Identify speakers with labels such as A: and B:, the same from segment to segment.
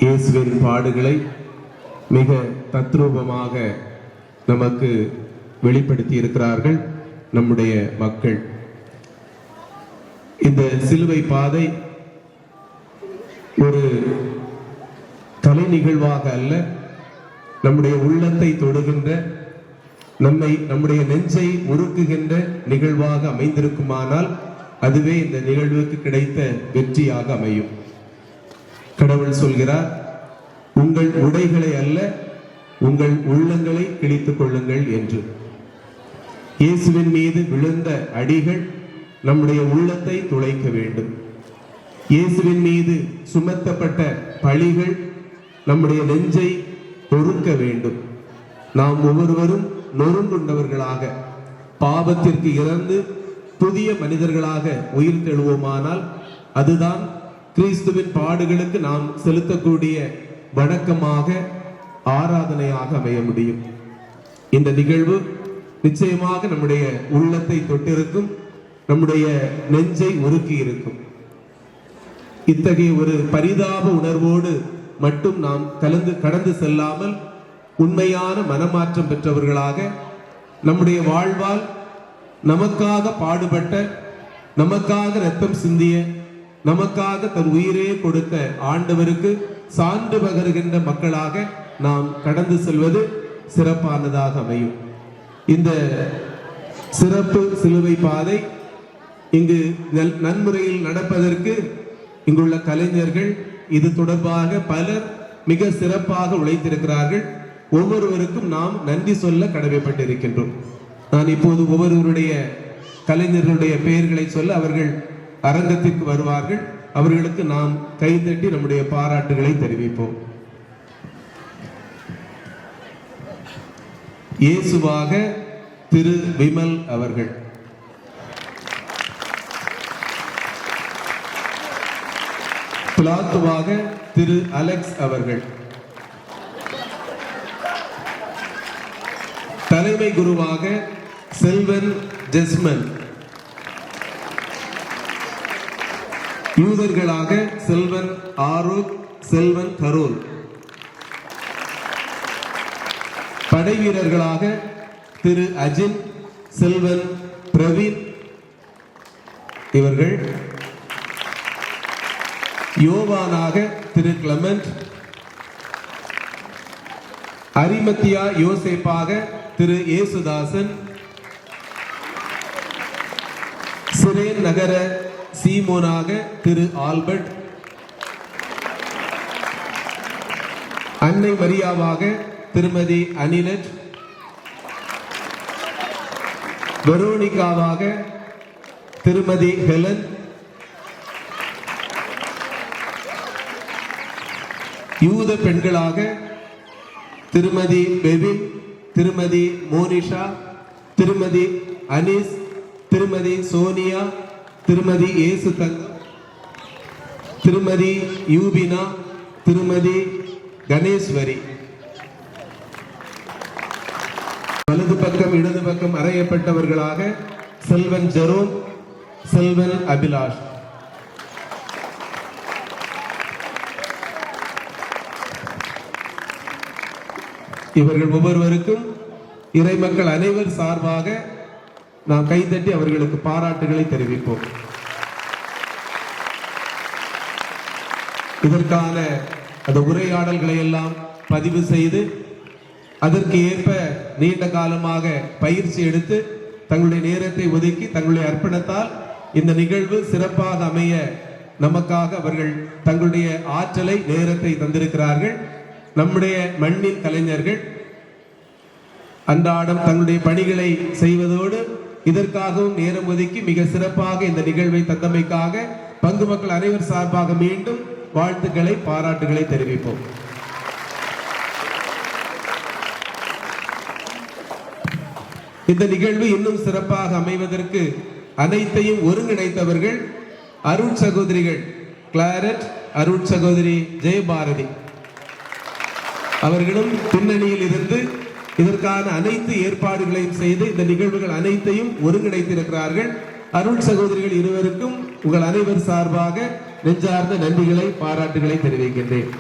A: இயேசுவின் பாடுகளை மிக தத்ரூபமாக நமக்கு வெளிப்படுத்தி இருக்கிறார்கள் நம்முடைய மக்கள். இந்த சிலுவை பாதை ஒரு கலை நிகழ்வாக அல்ல, நம்முடைய உள்ளத்தை தொடுகின்ற, நம்முடைய நெஞ்சை உருக்குகின்ற நிகழ்வாக அமைந்திருக்குமானால் அதுவே இந்த நிகழ்வுக்கு கிடைத்த வெற்றியாக அமையும். கடவுள் சொல்கிறார், உங்கள் உடைகளை அல்ல உங்கள் உள்ளங்களை கிழித்துக் கொள்ளுங்கள் என்று. இயேசுவின் மீது விழுந்த அடிகள் நம்முடைய உள்ளத்தை துளைக்க வேண்டும். இயேசுவின் மீது சுமத்தப்பட்ட பழிகள் நம்முடைய நெஞ்சை பொறுக்க வேண்டும். நாம் ஒவ்வொருவரும் நொறுங்குண்டவர்களாக பாவத்திற்கு இறந்து புதிய மனிதர்களாக உயிர் தெழுவோமானால் அதுதான் கிறிஸ்துவின் பாடுகளுக்கு நாம் செலுத்தக்கூடிய வணக்கமாக, ஆராதனையாக அமைய முடியும். இந்த நிகழ்வு நிச்சயமாக நம்முடைய உள்ளத்தை தொட்டிருக்கும், நம்முடைய நெஞ்சை உருக்கி இருக்கும். இத்தகைய ஒரு பரிதாப உணர்வோடு மட்டும் நாம் கடந்து செல்லாமல் உண்மையான மனமாற்றம் பெற்றவர்களாக நம்முடைய வாழ்வால் நமக்காக பாடுபட்ட, நமக்காக இரத்தம் சிந்திய, நமக்காக தன் உயிரே கொடுத்த ஆண்டவருக்கு சான்று பகருகின்ற மக்களாக நாம் கடந்து செல்வது சிறப்பானதாக அமையும். இந்த சிறப்பு சிலுவை பாதை இங்கு நன்முறையில் நடப்பதற்கு இங்குள்ள கலைஞர்கள் இது தொடர்பாக பலர் மிக சிறப்பாக உழைத்திருக்கிறார்கள். ஒவ்வொருவருக்கும் நாம் நன்றி சொல்ல கடமைப்பட்டிருக்கின்றோம். நான் இப்போது ஒவ்வொருவருடைய கலைஞர்களுடைய பெயர்களை சொல்ல அவர்கள் அரங்கத்திற்கு வருவார்கள். அவர்களுக்கு நாம் கைதட்டி நம்முடைய பாராட்டுகளை தெரிவிப்போம். இயேசுவாக திரு விமல் அவர்கள், பிளாத்துவாக திரு அலெக்ஸ் அவர்கள், தலைமை குருவாக செல்வன் ஜெஸ்மன், யூதர்களாக செல்வன் ஆரோக், செல்வன் கரோல், படை வீரர்களாக திரு அஜின், செல்வன் பிரவீன் இவர்கள், யோவானாக திரு கிளமெண்ட், அரிமத்தியா யோசேப்பாக திரு ஏசுதாசன், சிரேன் நகர சீமோனாக திரு ஆல்பர்ட், அன்னை மரியாவாக திருமதி அனிலட், வெரோனிகாவாக திருமதி ஹெலன், யூத பெண்களாக திருமதி பெபின், திருமதி மோனிஷா, திருமதி அனிஸ், திருமதி சோனியா, திருமதி ஏசு தங்கம், திருமதி யூபினா, திருமதி கணேஸ்வரி. வலது பக்கம் இடது பக்கம் அறையப்பட்டவர்களாக செல்வன் ஜெரோம், செல்வன் அபிலாஷ். இவர்கள் ஒவ்வொருவருக்கும் இறைமக்கள் அனைவர் சார்பாக நாம் கைதட்டி அவர்களுக்கு பாராட்டுகளை தெரிவிப்போம். இதற்கான அந்த உரையாடல்களை எல்லாம் பதிவு செய்து அதற்கு ஏற்ப நீண்ட காலமாக பயிற்சி எடுத்து தங்களுடைய நேரத்தை ஒதுக்கி தங்களுடைய அர்ப்பணத்தால் இந்த நிகழ்வு சிறப்பாக அமைய நமக்காக அவர்கள் தங்களுடைய ஆற்றலை, நேரத்தை தந்திருக்கிறார்கள். நம்முடைய மண்ணின் கலைஞர்கள் அன்றாடம் தங்களுடைய பணிகளை செய்வதோடு இதற்காகவும் நேரம் ஒதுக்கி மிக சிறப்பாக இந்த நிகழ்வை தந்தமைக்காக பங்கு மக்கள் அனைவர் சார்பாக மீண்டும் வாழ்த்துக்களை, பாராட்டுகளை தெரிவிப்போம். இந்த நிகழ்வு இன்னும் சிறப்பாக அமைவதற்கு அனைத்தையும் ஒருங்கிணைத்தவர்கள் அருட் சகோதரிகள் கிளாரட், அருட் சகோதரி ஜெயபாரதி அவர்களும் பின்னணியில் இருந்து இதற்கான அனைத்து ஏற்பாடுகளையும் செய்து இந்த நிகழ்வுகள் அனைத்தையும் ஒருங்கிணைத்திருக்கிறார்கள். அருள் சகோதரிகள் இருவருக்கும் உங்கள் அனைவர் சார்பாக நெஞ்சார்ந்த நன்றிகளை, பாராட்டுகளை தெரிவிக்கின்றேன்.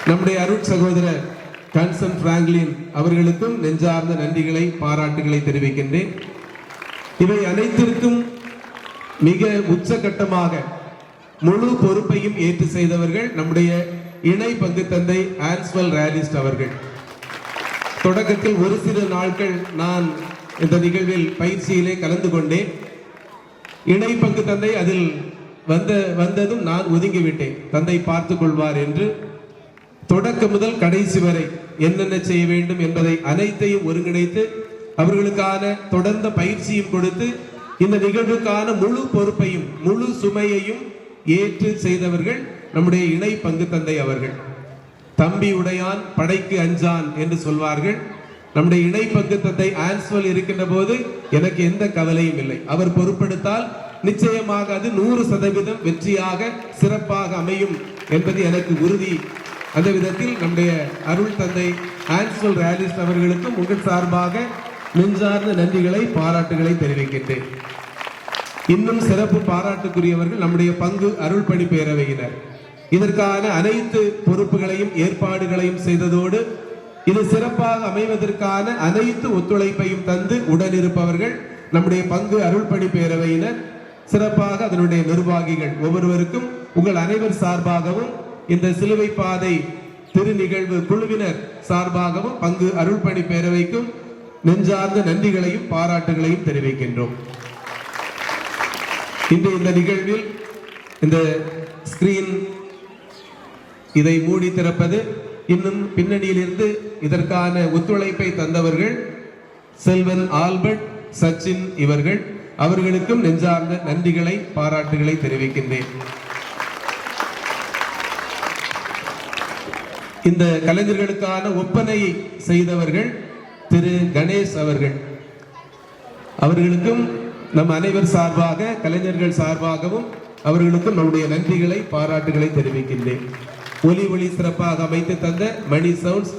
A: நம்முடைய அருட் சகோதரர் கன்சன் பிராங்க்லின் அவர்களுக்கும் நெஞ்சார்ந்த நன்றிகளை பாராட்டுகளை தெரிவிக்கின்றேன். இவை அனைத்திற்கும் மிக உச்சகட்டமாக முழு பொறுப்பையும் ஏற்று செய்தவர்கள் நம்முடைய இணை பங்கு தந்தை ஆன்ஸ்வல் ராலிஸ்ட் அவர்கள். தொடக்கத்தில் ஒரு சில நாட்கள் நான் இந்த நிகழ்வில் பயிற்சியிலே கலந்து கொண்டேன். இணை பங்கு தந்தை அதில் வந்ததும் நான் ஒதுங்கிவிட்டேன், தந்தை பார்த்துக் கொள்வார் என்று. தொடக்க முதல் கடைசி வரை என்னென்ன செய்ய வேண்டும் என்பதை அனைத்தையும் ஒருங்கிணைத்து அவர்களுக்கான தொடர்ந்த பயிற்சியும் கொடுத்து இந்த நிகழ்வுக்கான முழு பொறுப்பையும் முழு சுமையையும் ஏற்று செய்தவர்கள் நம்முடைய இணை பங்கு தந்தை அவர்கள். தம்பி உடையான் படைக்கு அஞ்சான் என்று சொல்வார்கள். நம்முடைய இணை பங்கு தந்தை ஆன்ஸ்வல் இருக்கின்ற போது எனக்கு எந்த கவலையும் இல்லை. அவர் பொறுப்பெடுத்தால் நிச்சயமாக அது 100% வெற்றியாக சிறப்பாக அமையும் என்பது எனக்கு உறுதி. அந்த விதத்தில் நம்முடைய அருள் தந்தை ஆன்ஸ்வல் ராலிஸ்ட் அவர்களுக்கும் உங்கள் சார்பாக நெஞ்சார்ந்த நன்றிகளை பாராட்டுகளை தெரிவிக்கின்றேன். இன்னும் சிறப்பு பாராட்டுக்குரியவர்கள் நம்முடைய பங்கு அருள் பணி பேரவையினர். இதற்கான அனைத்து பொறுப்புகளையும் ஏற்பாடுகளையும் செய்ததோடு இது சிறப்பாக அமைவதற்கான அனைத்து ஒத்துழைப்பையும் தந்து உடனிருப்பவர்கள் நம்முடைய பங்கு அருள் பணி பேரவையினர், சிறப்பாக அதனுடைய நிர்வாகிகள். ஒவ்வொருவருக்கும் உங்கள் அனைவர் சார்பாகவும் இந்த சிலுவை பாதை திரு நிகழ்வு குழுவினர் சார்பாகவும் பங்கு அருள் பணி பேரவைக்கும் நெஞ்சார்ந்த நன்றிகளையும் பாராட்டுகளையும் தெரிவிக்கின்றோம். இன்று இந்த நிகழ்வில் இந்த ஸ்கிரீன் இதை மூடி திறப்பது, இன்னும் பின்னணியில் இருந்து இதற்கான ஒத்துழைப்பை தந்தவர்கள் செல்வன் ஆல்பர்ட், சச்சின் இவர்கள். அவர்களுக்கும் நெஞ்சார்ந்த நன்றிகளை பாராட்டுகளை தெரிவிக்கின்றேன். இந்த கலைஞர்களுக்கான ஒப்பனையை செய்தவர்கள் திரு கணேஷ் அவர்கள். அவர்களுக்கும் நம் அனைவர் சார்பாக கலைஞர்கள் சார்பாகவும் அவர்களுக்கும் நம்முடைய நன்றிகளை பாராட்டுகளை தெரிவிக்கின்றேன். ஒலி சிறப்பாக அமைத்து தந்த மணி சவுண்ட்ஸ்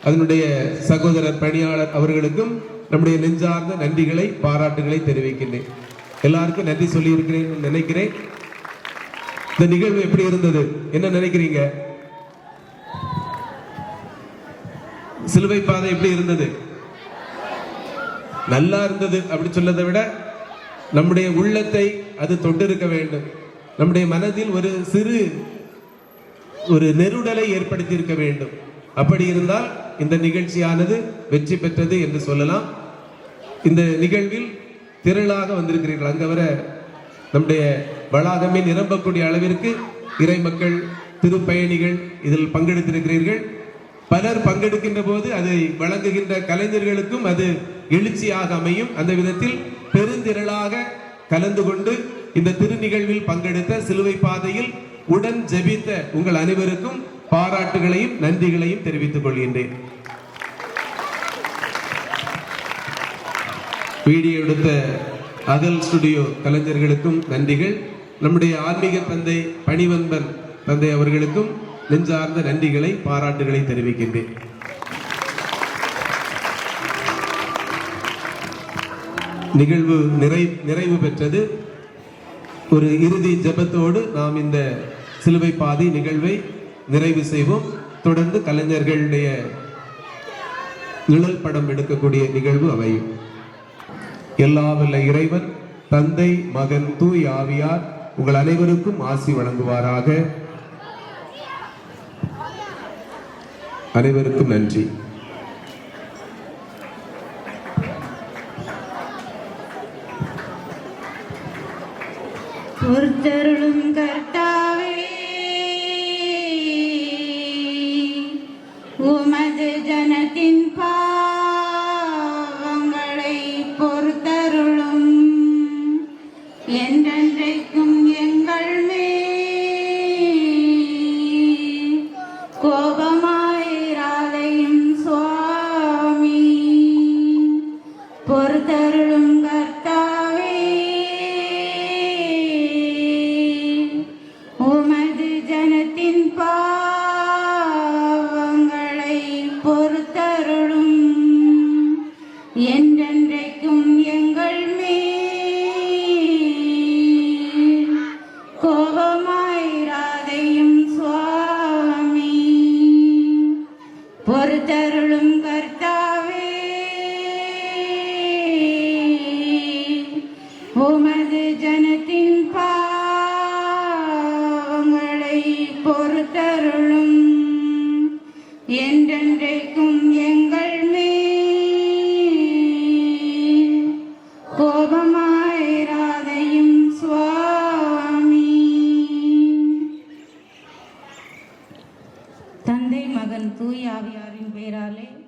A: அதனுடைய சகோதரர் பணியாளர் அவர்களுக்கும் நம்முடைய நெஞ்சார்ந்த நன்றிகளை பாராட்டுகளை தெரிவிக்கின்றேன். எல்லாருக்கும் நன்றி சொல்லி இருக்கிறேன் நினைக்கிறேன். இந்த நிகழ்வு எப்படி இருந்தது, என்ன நினைக்கிறீங்க? சிலுவை பாதை எப்படி இருந்தது? நல்லா இருந்தது அப்படி சொல்லதை விட நம்முடைய உள்ளத்தை அது தொட்டிருக்க வேண்டும். நம்முடைய மனதில் ஒரு சிறு நெருடலை ஏற்படுத்தி இருக்க வேண்டும். அப்படி இருந்தால் இந்த நிகழ்ச்சியானது வெற்றி பெற்றது என்று சொல்லலாம். இந்த நிகழ்வில் திரளாக வந்திருக்கிறீர்கள். அங்க வர நம்முடைய வளாகமே நிரம்பக்கூடிய அளவிற்கு இறை மக்கள் திருப்பயணிகள் இதில் பங்கெடுத்திருக்கிறீர்கள். பலர் பங்கெடுக்கின்ற போது அதை வழங்குகின்ற கலைஞர்களுக்கும் அது எழுச்சியாக அமையும். அந்த விதத்தில் பெருந்திரளாக கலந்து கொண்டு இந்த திரு நிகழ்வில் பங்கெடுத்த சிலுவை பாதையில் உடன் ஜெபித்த உங்கள் அனைவருக்கும் பாராட்டுகளையும் நன்றிகளையும் தெரிவித்துக் கொள்கின்றேன். வீடியோ எடுத்த அகல் ஸ்டுடியோ கலைஞர்களுக்கும் நன்றிகள். நம்முடைய ஆன்மீக தந்தை பணிவன்பன் தந்தை அவர்களுக்கும் நெஞ்சார்ந்த நன்றிகளை பாராட்டுகளை தெரிவிக்கின்றேன். நிகழ்வு நிறைவு பெற்றது. ஒரு இறுதி ஜெபத்தோடு நாம் இந்த சிலுவை பாதை நிகழ்வை நிறைவு செய்வோம். தொடர்ந்து கலைஞர்களுடைய நிழல் படம் எடுக்கக்கூடிய நிகழ்வு அமையும். எல்லாம் வல்ல இறைவன் தந்தை மகன் தூய் ஆவியார் உங்கள் அனைவருக்கும் ஆசி வழங்குவாராக. அனைவருக்கும் நன்றி.
B: பொறுத்தருளும் கர்த்தாவே, உமது ஜனத்தின் பாவங்களை பொறுத்தருளும். என்றென்றைக்கும் எங்கள் மேல் கோபமாயிராதையும் சுவாமி. பொறுத்தருளும் கர்த்தாவே, பொறுத்தருளும். என்றென்றைக்கும் எங்கள் மேல் கோபமாயிராதையும் சுவாமி. தந்தை மகன் தூய ஆவியாரின் பெயராலே